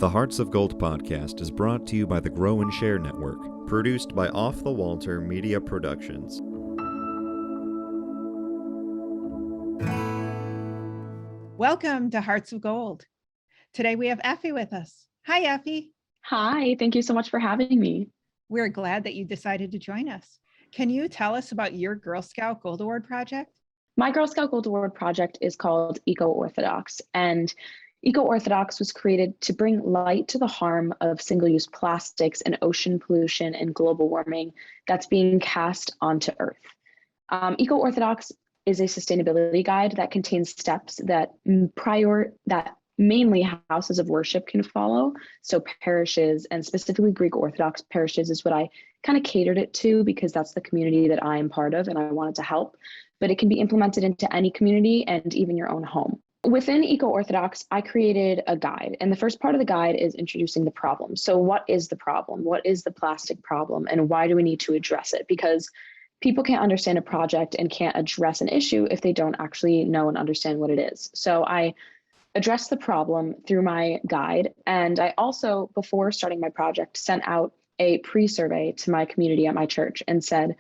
The Hearts of Gold podcast is brought to you by the Grow and Share Network, produced by Off the Walter Media Productions. Welcome to Hearts of Gold. Today we have Effie with us. Hi, Effie. Hi, thank you so much for having me. We're glad that you decided to join us. Can you tell us about your Girl Scout Gold Award project? My Girl Scout Gold Award project is called Eco Orthodox, and Eco Orthodox was created to bring light to the harm of single-use plastics and ocean pollution and global warming that's being cast onto Earth. Eco Orthodox is a sustainability guide that contains steps that mainly houses of worship can follow. So parishes, and specifically Greek Orthodox parishes, is what I kind of catered it to because that's the community that I am part of and I wanted to help. But it can be implemented into any community and even your own home. Within Eco Orthodox, I created a guide, and the first part of the guide is introducing the problem. So what is the problem? What is the plastic problem, and why do we need to address it? Because people can't understand a project and can't address an issue if they don't actually know and understand what it is. So I addressed the problem through my guide, and I also, before starting my project, sent out a pre-survey to my community at my church and said,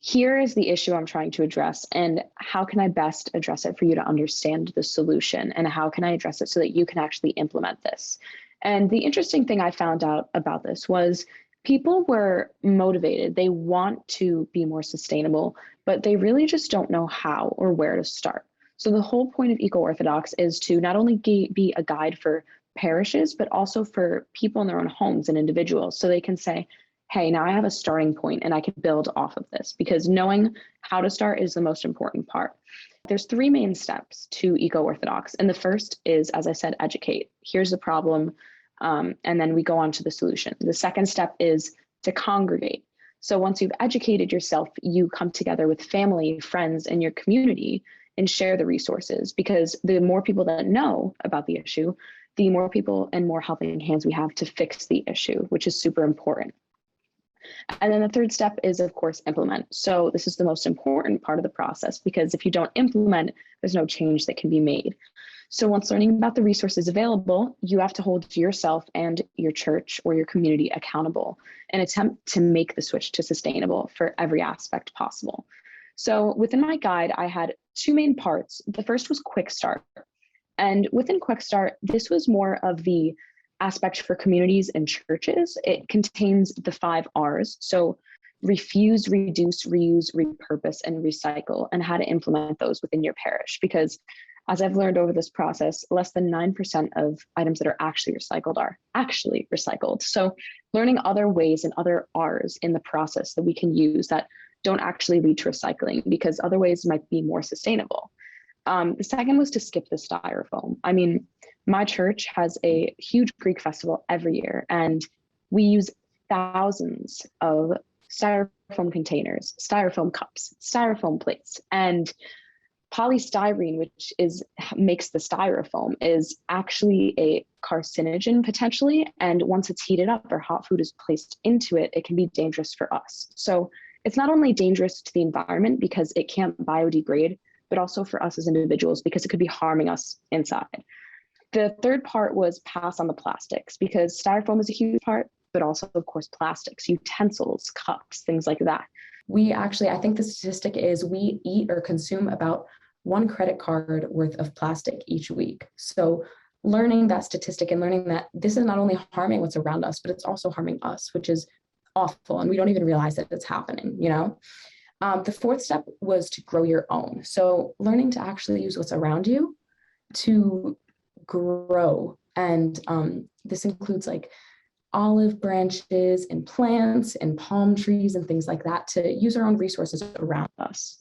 here is the issue I'm trying to address, and how can I best address it for you to understand the solution, and how can I address it so that you can actually implement this? And the interesting thing I found out about this was people were motivated. They want to be more sustainable, but they really just don't know how or where to start. So the whole point of Eco Orthodox is to not only be a guide for parishes, but also for people in their own homes and individuals, so they can say, hey, now I have a starting point and I can build off of this, because knowing how to start is the most important part. There's three main steps to Eco Orthodox. And the first is, as I said, educate. Here's the problem. And then we go on to the solution. The second step is to congregate. So once you've educated yourself, you come together with family, friends, and your community and share the resources, because the more people that know about the issue, the more people and more helping hands we have to fix the issue, which is super important. And then the third step is, of course, implement. So this is the most important part of the process, because if you don't implement, there's no change that can be made. So once learning about the resources available, you have to hold yourself and your church or your community accountable and attempt to make the switch to sustainable for every aspect possible. So within my guide, I had two main parts. The first was Quickstart. And within Quickstart, this was more of the aspect for communities and churches. It contains the 5 R's. So refuse, reduce, reuse, repurpose, and recycle, and how to implement those within your parish. Because as I've learned over this process, less than 9% of items that are actually recycled are actually recycled. So learning other ways and other R's in the process that we can use that don't actually lead to recycling, because other ways might be more sustainable. The second was to skip the styrofoam. I mean, my church has a huge Greek festival every year, and we use thousands of styrofoam containers, styrofoam cups, styrofoam plates, and polystyrene, which makes the styrofoam, is actually a carcinogen potentially. And once it's heated up or hot food is placed into it, it can be dangerous for us. So it's not only dangerous to the environment because it can't biodegrade, but also for us as individuals because it could be harming us inside. The third part was pass on the plastics, because styrofoam is a huge part, but also, of course, plastics, utensils, cups, things like that. I think the statistic is we eat or consume about 1 credit card worth of plastic each week. So learning that statistic and learning that this is not only harming what's around us, but it's also harming us, which is awful. And we don't even realize that it's happening, you know? The fourth step was to grow your own. So learning to actually use what's around you to grow. And this includes like olive branches and plants and palm trees and things like that to use our own resources around us.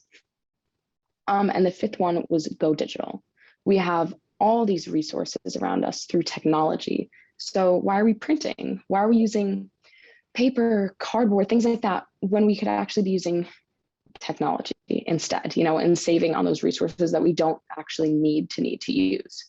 And the fifth one was go digital. We have all these resources around us through technology. So why are we printing? Why are we using paper, cardboard, things like that, when we could actually be using technology instead, and saving on those resources that we don't actually need to use.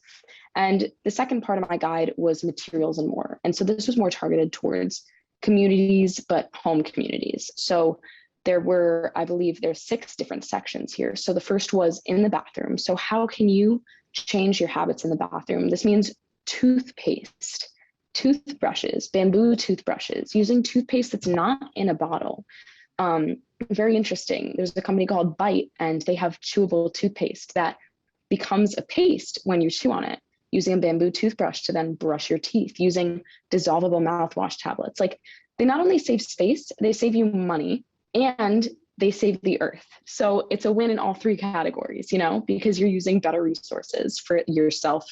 And the second part of my guide was materials and more. And so this was more targeted towards communities, but home communities. So I believe there's 6 different sections here. So the first was in the bathroom. So how can you change your habits in the bathroom? This means toothpaste, toothbrushes, bamboo toothbrushes, using toothpaste that's not in a bottle. Very interesting. There's a company called Bite, and they have chewable toothpaste that becomes a paste when you chew on it, using a bamboo toothbrush to then brush your teeth, using dissolvable mouthwash tablets. Like, they not only save space, they save you money, and they save the earth. So it's a win in all three categories, because you're using better resources for yourself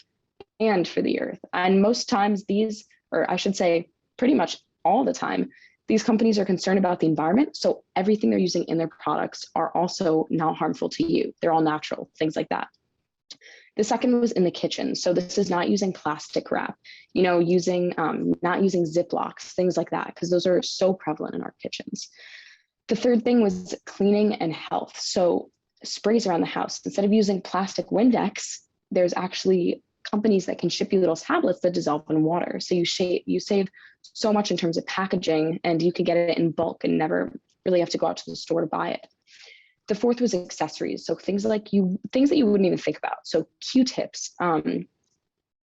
and for the earth. And most times these, or I should say pretty much all the time, these companies are concerned about the environment. So everything they're using in their products are also not harmful to you. They're all natural, things like that. The second was in the kitchen. So this is not using plastic wrap, not using Ziplocs, things like that, because those are so prevalent in our kitchens. The third thing was cleaning and health. So sprays around the house. Instead of using plastic Windex, there's actually companies that can ship you little tablets that dissolve in water. So you save so much in terms of packaging, and you can get it in bulk and never really have to go out to the store to buy it. The fourth was accessories. So things that you wouldn't even think about. So Q-tips,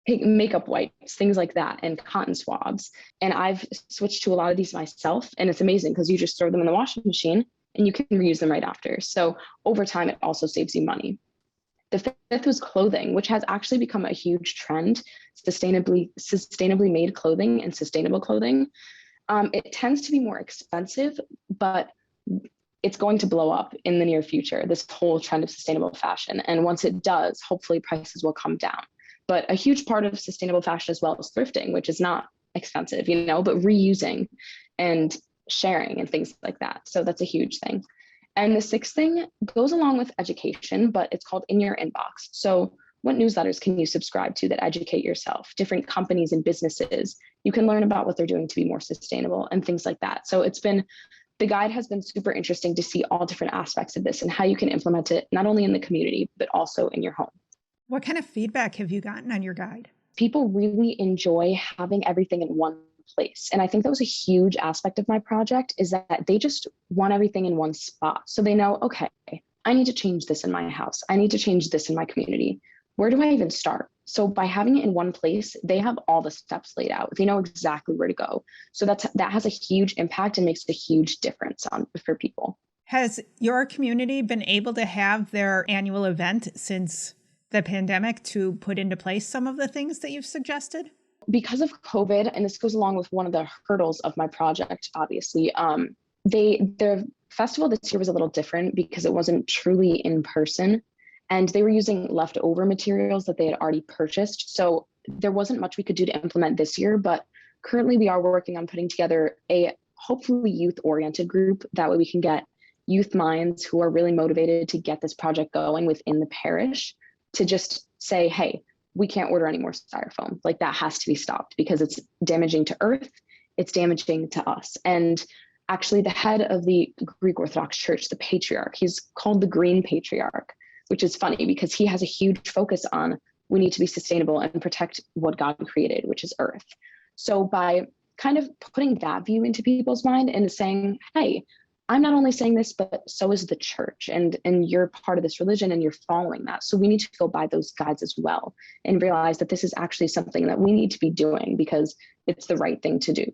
makeup wipes, things like that, and cotton swabs. And I've switched to a lot of these myself, and it's amazing because you just throw them in the washing machine and you can reuse them right after. So over time, it also saves you money. The fifth was clothing, which has actually become a huge trend, sustainably made clothing and sustainable clothing. It tends to be more expensive, but it's going to blow up in the near future, this whole trend of sustainable fashion. And once it does, hopefully prices will come down. But a huge part of sustainable fashion as well is thrifting, which is not expensive, but reusing and sharing and things like that. So that's a huge thing. And the sixth thing goes along with education, but it's called In Your Inbox. So what newsletters can you subscribe to that educate yourself? Different companies and businesses, you can learn about what they're doing to be more sustainable and things like that. So the guide has been super interesting to see all different aspects of this and how you can implement it, not only in the community, but also in your home. What kind of feedback have you gotten on your guide? People really enjoy having everything in one place. And I think that was a huge aspect of my project, is that they just want everything in one spot. So they know, okay, I need to change this in my house. I need to change this in my community. Where do I even start? So by having it in one place, they have all the steps laid out. They know exactly where to go. So that has a huge impact and makes a huge difference for people. Has your community been able to have their annual event since the pandemic to put into place some of the things that you've suggested? Because of COVID, and this goes along with one of the hurdles of my project, obviously, their festival this year was a little different because it wasn't truly in person, and they were using leftover materials that they had already purchased. So there wasn't much we could do to implement this year, but currently we are working on putting together a hopefully youth-oriented group. That way we can get youth minds who are really motivated to get this project going within the parish to just say, hey, we can't order any more styrofoam. Like, that has to be stopped because it's damaging to earth, it's damaging to us. And actually the head of the Greek Orthodox Church, the Patriarch, he's called the Green Patriarch, which is funny because he has a huge focus on we need to be sustainable and protect what God created, which is earth. So by kind of putting that view into people's mind and saying, hey, I'm not only saying this, but so is the church, and you're part of this religion and you're following that. So we need to go by those guides as well and realize that this is actually something that we need to be doing because it's the right thing to do,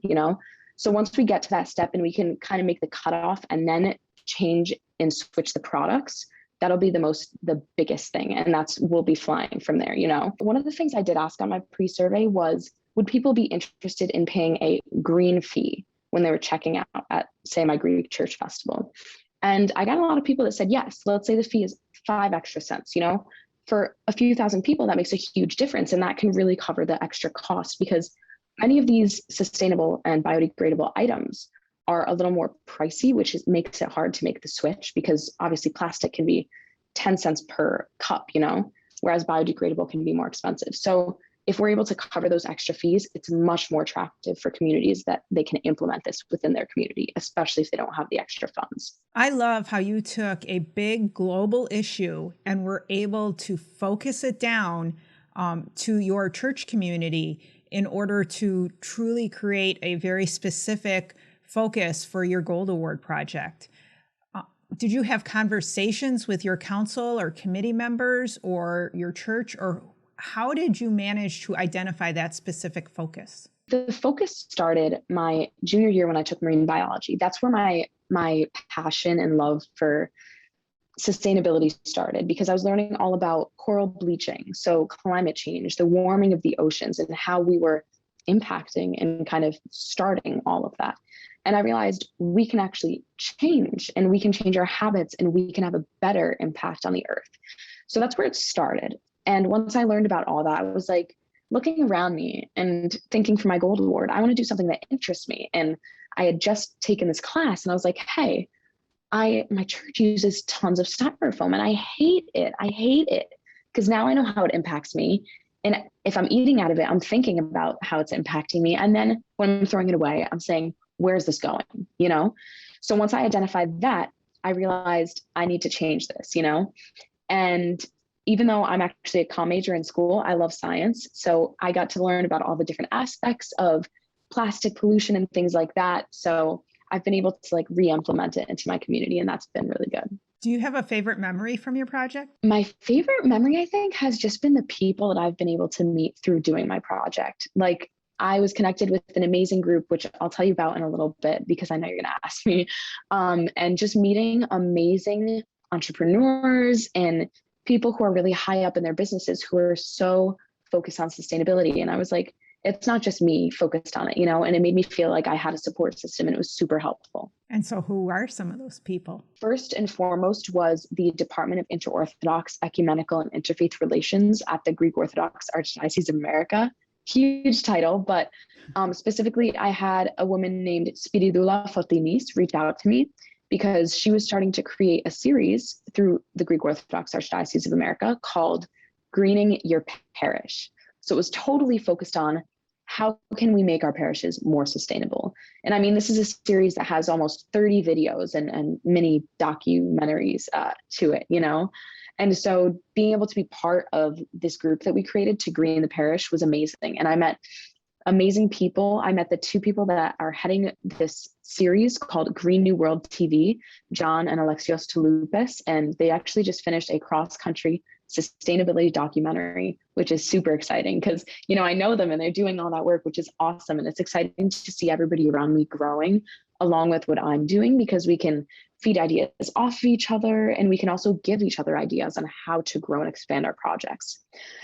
So once we get to that step and we can kind of make the cutoff and then change and switch the products, that'll be the biggest thing. And we'll be flying from there, One of the things I did ask on my pre-survey was, would people be interested in paying a green fee when they were checking out at, say, my Greek church festival? And I got a lot of people that said yes. Let's say the fee is 5 extra cents, for a few thousand people, that makes a huge difference. And that can really cover the extra cost because many of these sustainable and biodegradable items are a little more pricey, which makes it hard to make the switch because obviously plastic can be 10 cents per cup, whereas biodegradable can be more expensive. So if we're able to cover those extra fees, it's much more attractive for communities that they can implement this within their community, especially if they don't have the extra funds. I love how you took a big global issue and were able to focus it down to your church community in order to truly create a very specific focus for your Gold Award project. Did you have conversations with your council or committee members or your church, or how did you manage to identify that specific focus? The focus started my junior year when I took marine biology. That's where my passion and love for sustainability started, because I was learning all about coral bleaching, so climate change, the warming of the oceans, and how we were impacting and kind of starting all of that. And I realized we can actually change, and we can change our habits, and we can have a better impact on the earth. So that's where it started. And once I learned about all that, I was like looking around me and thinking for my gold award, I want to do something that interests me. And I had just taken this class and I was like, hey, my church uses tons of styrofoam and I hate it. I hate it because now I know how it impacts me. And if I'm eating out of it, I'm thinking about how it's impacting me. And then when I'm throwing it away, I'm saying, where's this going? You know? So once I identified that, I realized I need to change this, you know? And even though I'm actually a comm major in school, I love science. So I got to learn about all the different aspects of plastic pollution and things like that. So I've been able to like re-implement it into my community, and that's been really good. Do you have a favorite memory from your project? My favorite memory, I think, has just been the people that I've been able to meet through doing my project. Like, I was connected with an amazing group, which I'll tell you about in a little bit because I know you're going to ask me. And just meeting amazing entrepreneurs and people who are really high up in their businesses who are so focused on sustainability. And I was like, it's not just me focused on it, you know, and it made me feel like I had a support system, and it was super helpful. And so who are some of those people? First and foremost was the Department of Inter-Orthodox Ecumenical and Interfaith Relations at the Greek Orthodox Archdiocese of America. Huge title, but specifically I had a woman named Spiridula Fotinis reach out to me because she was starting to create a series through the Greek Orthodox Archdiocese of America called Greening Your Parish. So it was totally focused on how can we make our parishes more sustainable? And I mean, this is a series that has almost 30 videos and mini documentaries to it, you know? And so being able to be part of this group that we created to green the parish was amazing. And I met amazing people. I met the two people that are heading this series called Green New World TV, John and Alexios Touloupis, and they actually just finished a cross-country sustainability documentary, which is super exciting because, you know, I know them and they're doing all that work, which is awesome. And it's exciting to see everybody around me growing along with what I'm doing, because we can feed ideas off of each other, and we can also give each other ideas on how to grow and expand our projects.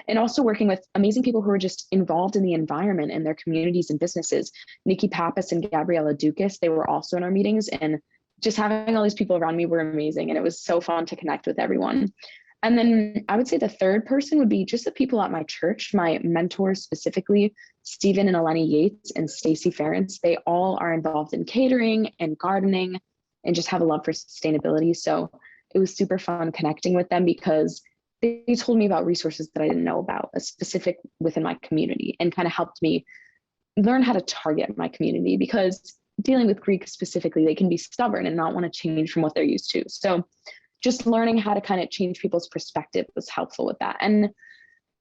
And also working with amazing people who are just involved in the environment and their communities and businesses. Nikki Pappas and Gabriella Dukas, they were also in our meetings, and just having all these people around me were amazing. And it was so fun to connect with everyone. And then I would say the third person would be just the people at my church, my mentors specifically, Stephen and Eleni Yates and Stacy Ferentz. They all are involved in catering and gardening and just have a love for sustainability. So it was super fun connecting with them because they told me about resources that I didn't know about, a specific within my community, and kind of helped me learn how to target my community, because dealing with Greek specifically, they can be stubborn and not want to change from what they're used to. So just learning how to kind of change people's perspective was helpful with that. And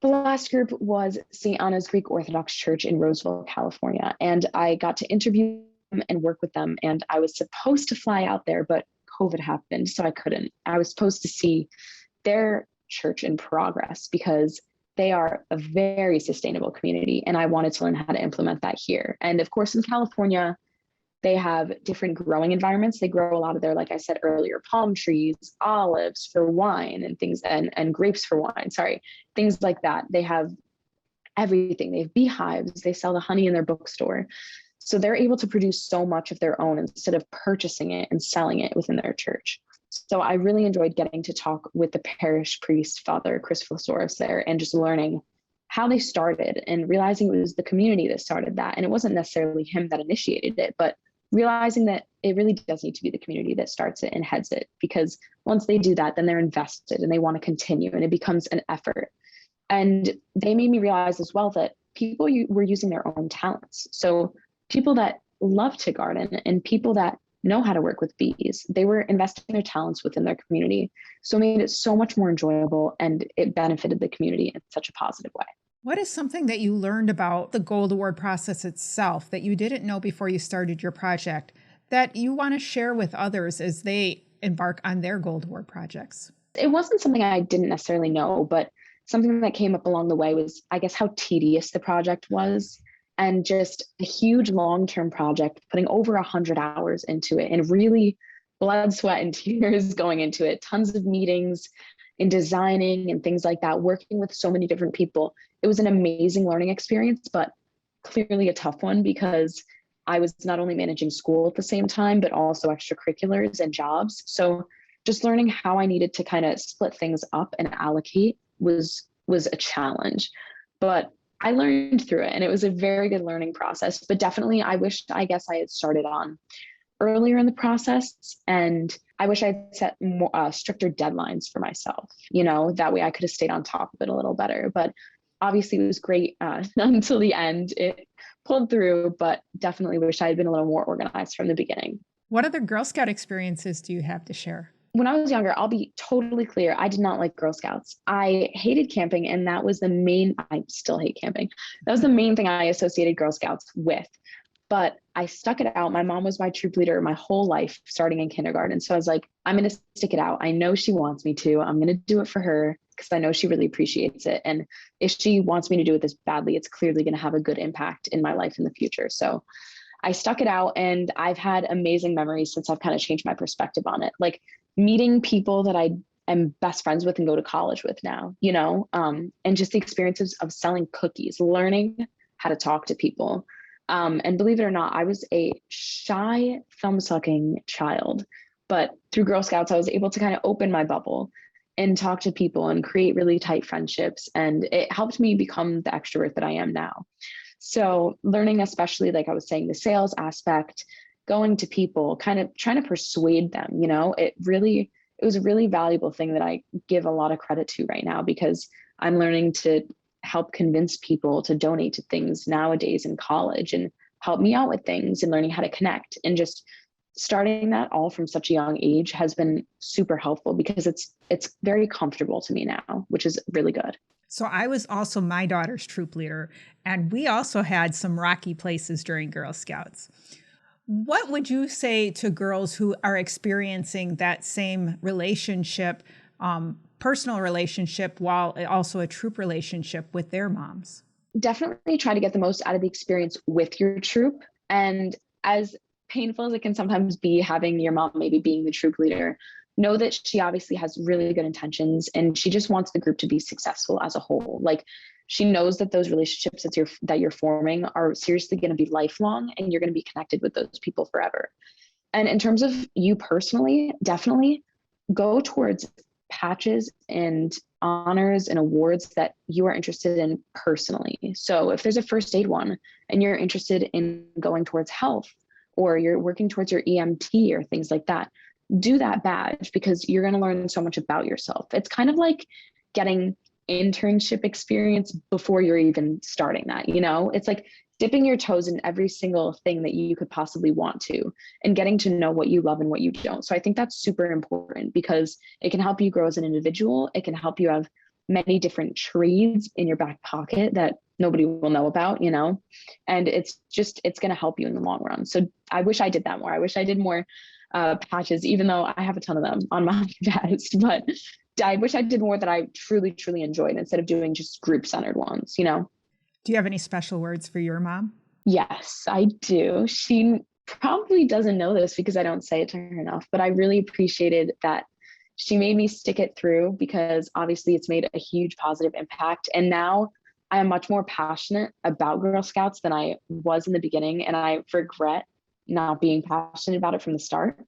the last group was Siana's Greek Orthodox Church in Roseville, California. And I got to interview them and work with them. And I was supposed to fly out there, but COVID happened, so I couldn't. I was supposed to see their church in progress because they are a very sustainable community. And I wanted to learn how to implement that here. And of course, in California, they have different growing environments. They grow a lot of their, like I said earlier, palm trees, olives for wine and things, and grapes for wine, things like that. They have everything. They have beehives. They sell the honey in their bookstore. So they're able to produce so much of their own instead of purchasing it and selling it within their church. So I really enjoyed getting to talk with the parish priest, Father Chris Flosoris there, and just learning how they started and realizing it was the community that started that. And it wasn't necessarily him that initiated it, but realizing that it really does need to be the community that starts it and heads it, because once they do that, then they're invested and they want to continue, and it becomes an effort. And they made me realize as well that people were using their own talents. So people that love to garden and people that know how to work with bees, they were investing their talents within their community. So it made it so much more enjoyable, and it benefited the community in such a positive way. What is something that you learned about the Gold Award process itself that you didn't know before you started your project that you want to share with others as they embark on their Gold Award projects? It wasn't something I didn't necessarily know, but something that came up along the way was, I guess, how tedious the project was. and just a huge long-term project, putting over 100 hours into it and really blood, sweat, and tears going into it, tons of meetings in designing and things like that, working with so many different people. It was an amazing learning experience, but clearly a tough one because I was not only managing school at the same time, but also extracurriculars and jobs. So just learning how I needed to kind of split things up and allocate was a challenge. But I learned through it, and it was a very good learning process. But definitely, I guess I had started on earlier in the process, and I wish I'd set more stricter deadlines for myself. That way I could have stayed on top of it a little better. But obviously, it was great until the end. It pulled through, but definitely wish I had been a little more organized from the beginning. What other Girl Scout experiences do you have to share? When I was younger, I'll be totally clear, I did not like Girl Scouts. I hated camping, and I still hate camping. That was the main thing I associated Girl Scouts with. But I stuck it out. My mom was my troop leader my whole life, starting in kindergarten. So I was like, I'm going to stick it out. I know she wants me to. I'm going to do it for her because I know she really appreciates it. And if she wants me to do it this badly, it's clearly going to have a good impact in my life in the future. So I stuck it out, and I've had amazing memories since I've kind of changed my perspective on it. Like meeting people that I am best friends with and go to college with now, and just the experiences of selling cookies, learning how to talk to people. And believe it or not, I was a shy, thumb-sucking child, but through Girl Scouts, I was able to kind of open my bubble and talk to people and create really tight friendships. And it helped me become the extrovert that I am now. So learning, especially like I was saying, the sales aspect, going to people, kind of trying to persuade them, it was a really valuable thing that I give a lot of credit to right now, because I'm learning to help convince people to donate to things nowadays in college and help me out with things and learning how to connect. And just starting that all from such a young age has been super helpful because it's very comfortable to me now, which is really good. So I was also my daughter's troop leader, and we also had some rocky places during Girl Scouts. What would you say to girls who are experiencing that same relationship, personal relationship, while also a troop relationship with their moms? Definitely try to get the most out of the experience with your troop. And as painful as it can sometimes be having your mom maybe being the troop leader, know that she obviously has really good intentions, and she just wants the group to be successful as a whole. Like, she knows that those relationships that you're forming are seriously going to be lifelong, and you're going to be connected with those people forever. And in terms of you personally, definitely go towards patches and honors and awards that you are interested in personally. So if there's a first aid one and you're interested in going towards health, or you're working towards your EMT or things like that, do that badge, because you're going to learn so much about yourself. It's kind of like getting internship experience before you're even starting that, it's like dipping your toes in every single thing that you could possibly want to, and getting to know what you love and what you don't. So I think that's super important, because it can help you grow as an individual. It can help you have many different trades in your back pocket that nobody will know about, and it's going to help you in the long run. So I wish I did that more. I wish I did more patches, even though I have a ton of them on my desk, but I wish I did more that I truly, truly enjoyed, instead of doing just group-centered ones, Do you have any special words for your mom? Yes, I do. She probably doesn't know this because I don't say it to her enough, but I really appreciated that she made me stick it through, because obviously it's made a huge positive impact. And now I am much more passionate about Girl Scouts than I was in the beginning. And I regret not being passionate about it from the start.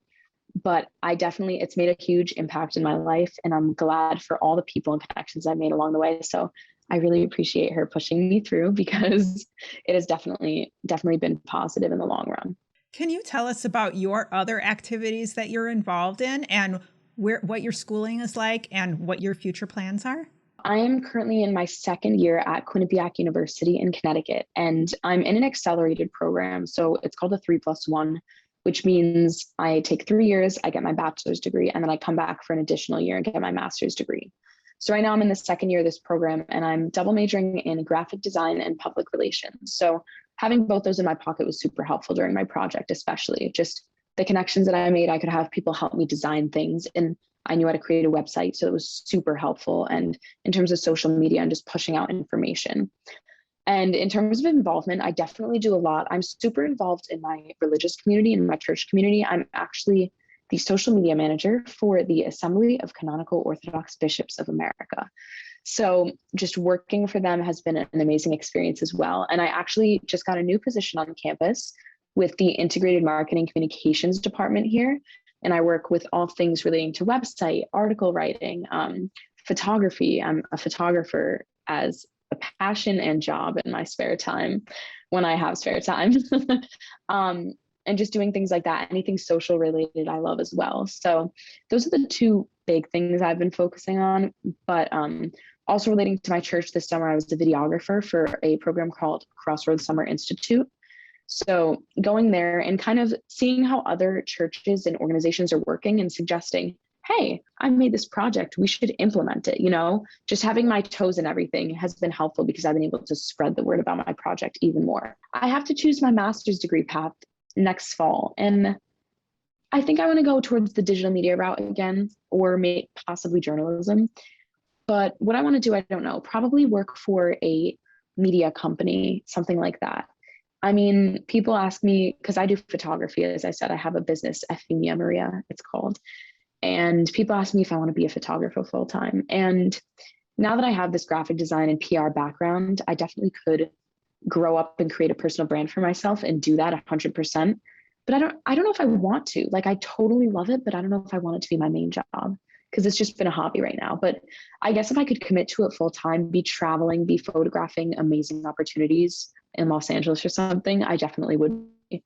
But it's made a huge impact in my life, and I'm glad for all the people and connections I've made along the way. So I really appreciate her pushing me through, because it has definitely been positive in the long run. Can you tell us about your other activities that you're involved in, and what your schooling is like, and what your future plans are? I am currently in my second year at Quinnipiac University in Connecticut, and I'm in an accelerated program. So it's called a 3+1, which means I take 3 years, I get my bachelor's degree, and then I come back for an additional year and get my master's degree. So right now I'm in the second year of this program, and I'm double majoring in graphic design and public relations. So having both those in my pocket was super helpful during my project, especially just the connections that I made. I could have people help me design things, and I knew how to create a website. So it was super helpful. And in terms of social media and just pushing out information. And in terms of involvement, I definitely do a lot. I'm super involved in my religious community and my church community. I'm actually the social media manager for the Assembly of Canonical Orthodox Bishops of America. So just working for them has been an amazing experience as well. And I actually just got a new position on campus with the Integrated Marketing Communications Department here. And I work with all things relating to website, article writing, photography. I'm a photographer as a passion and job in my spare time when I have spare time. And just doing things like that, anything social related, I love as well. So those are the two big things I've been focusing on. But also relating to my church this summer, I was the videographer for a program called Crossroads Summer Institute. So going there and kind of seeing how other churches and organizations are working and suggesting, hey, I made this project, we should implement it. Just having my toes in everything has been helpful because I've been able to spread the word about my project even more. I have to choose my master's degree path next fall. And I think I want to go towards the digital media route again, or possibly journalism. But what I want to do, I don't know, probably work for a media company, something like that. I mean, people ask me, because I do photography, as I said, I have a business, Ephemia Maria, it's called. And people ask me if I want to be a photographer full time. And now that I have this graphic design and PR background, I definitely could grow up and create a personal brand for myself and do that 100%. But I don't know if I want to. Like, I totally love it, but I don't know if I want it to be my main job because it's just been a hobby right now. But I guess if I could commit to it full time, be traveling, be photographing amazing opportunities in Los Angeles or something, I definitely would be.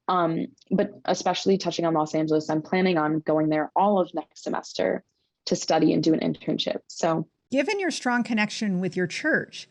But especially touching on Los Angeles, I'm planning on going there all of next semester to study and do an internship. So, given your strong connection with your church,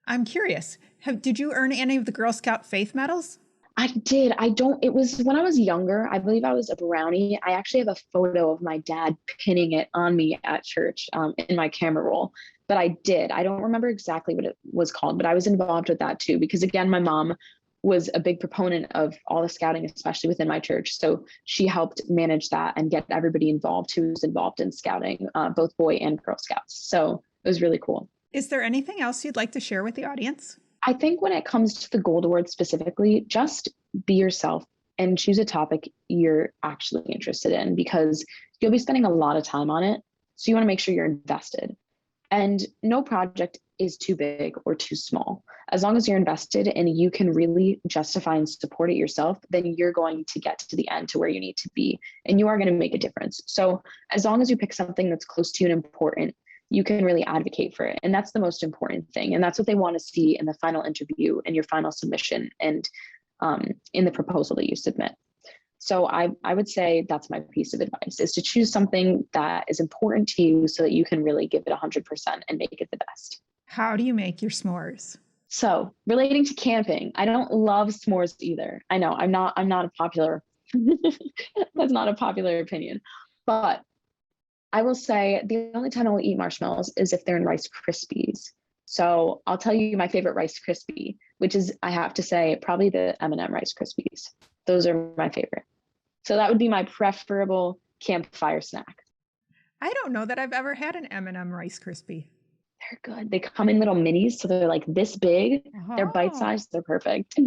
I'm curious, did you earn any of the Girl Scout faith medals? I did. It was when I was younger. I believe I was a brownie. I actually have a photo of my dad pinning it on me at church in my camera roll. But I did. I don't remember exactly what it was called, but I was involved with that too, because again, my mom was a big proponent of all the scouting, especially within my church. So she helped manage that and get everybody involved who was involved in scouting, both boy and Girl Scouts. So it was really cool. Is there anything else you'd like to share with the audience? I think when it comes to the Gold Award specifically, just be yourself and choose a topic you're actually interested in, because you'll be spending a lot of time on it. So you want to make sure you're invested. And no project is too big or too small. As long as you're invested and you can really justify and support it yourself, then you're going to get to the end to where you need to be, and you are going to make a difference. So as long as you pick something that's close to you and important, you can really advocate for it. And that's the most important thing. And that's what they want to see in the final interview and your final submission and in the proposal that you submit. So I would say that's my piece of advice, is to choose something that is important to you so that you can really give it 100% and make it the best. How do you make your s'mores? So relating to camping, I don't love s'mores either. I know I'm not a popular, that's not a popular opinion, but I will say the only time I will eat marshmallows is if they're in Rice Krispies. So I'll tell you my favorite Rice Krispie, which is, I have to say, probably the M&M Rice Krispies. Those are my favorite. So that would be my preferable campfire snack. I don't know that I've ever had an M&M Rice Krispie. They're good. They come in little minis, so they're like this big. Oh. They're bite-sized. They're perfect.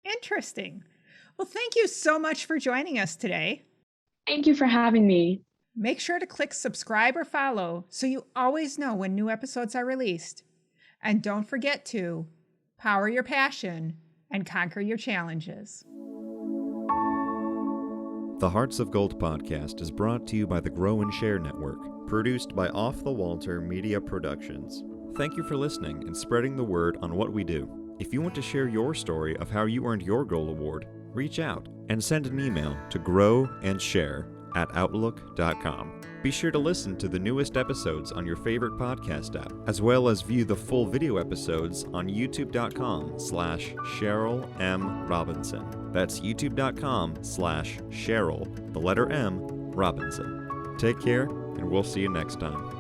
Interesting. Well, thank you so much for joining us today. Thank you for having me. Make sure to click subscribe or follow so you always know when new episodes are released. And don't forget to power your passion and conquer your challenges. The Hearts of Gold podcast is brought to you by the Grow and Share Network, produced by Off the Walter Media Productions. Thank you for listening and spreading the word on what we do. If you want to share your story of how you earned your Gold Award, reach out and send an email to growandsshare@outlook.com. Be sure to listen to the newest episodes on your favorite podcast app, as well as view the full video episodes on youtube.com/Cheryl M. Robinson. That's youtube.com/Cheryl, the letter M, Robinson. Take care, and we'll see you next time.